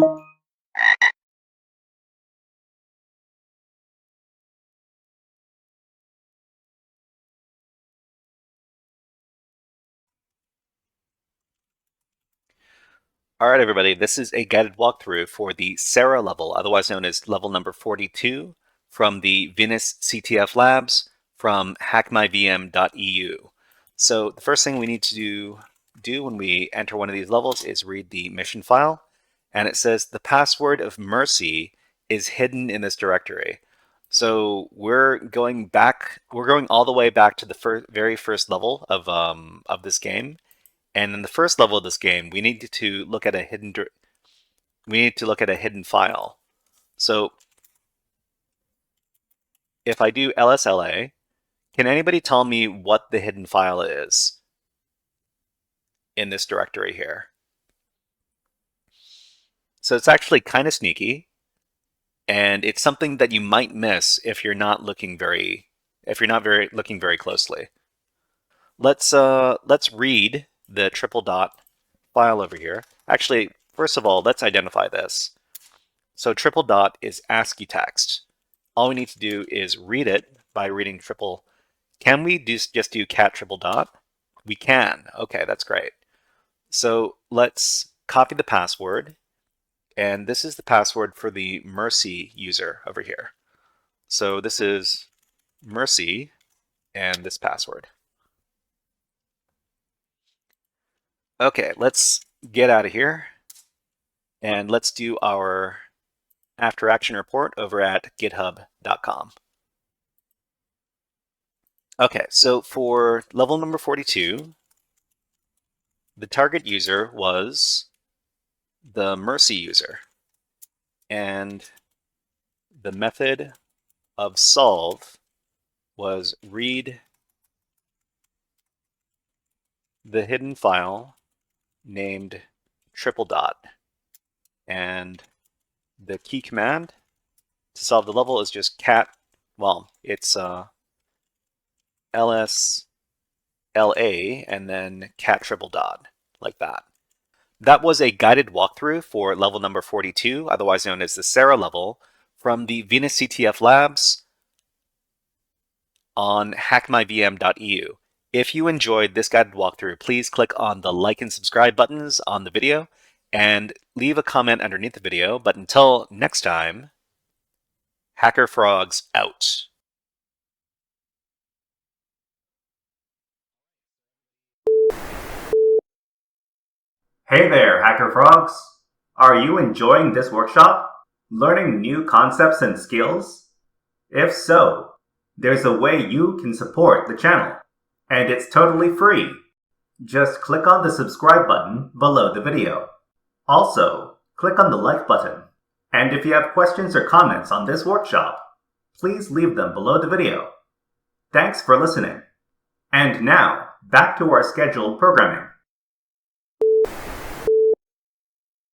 All right, everybody, this is a guided walkthrough for the Sarah level, otherwise known as level number 42, from the Venus CTF Labs from HackMyVM.eu. So the first thing we need to do when we enter one of these levels is read the mission file, and it says the password of mercy is hidden in this directory. So we're going all the way back to the very first level of this game. And in the first level of this game, we need to look at a hidden file. So if I do lsla, can anybody tell me what the hidden file is in this directory here? So it's actually kind of sneaky, and it's something that you might miss if you're not looking very closely. Let's read the triple dot file over here. Actually, first of all, let's identify this. So triple dot is ASCII text. All we need to do is read it by reading triple. Can we just do cat triple dot? We can. Okay, that's great. So let's copy the password. And this is the password for the Mercy user over here. So this is Mercy and this password. Okay, let's get out of here. And let's do our after action report over at github.com. Okay, so for level number 42, the target user was the Mercy user. And the method of solve was read the hidden file named triple dot. And the key command to solve the level is just cat, well, it's lsla and then cat triple dot, like that. That was a guided walkthrough for level number 42, otherwise known as the Sarah level, from the Venus CTF Labs on HackMyVM.eu. If you enjoyed this guided walkthrough, please click on the like and subscribe buttons on the video and leave a comment underneath the video. But until next time, HackerFrogs out. Hey there, HackerFrogs! Are you enjoying this workshop? Learning new concepts and skills? If so, there's a way you can support the channel, and it's totally free. Just click on the subscribe button below the video. Also, click on the like button. And if you have questions or comments on this workshop, please leave them below the video. Thanks for listening. And now, back to our scheduled programming.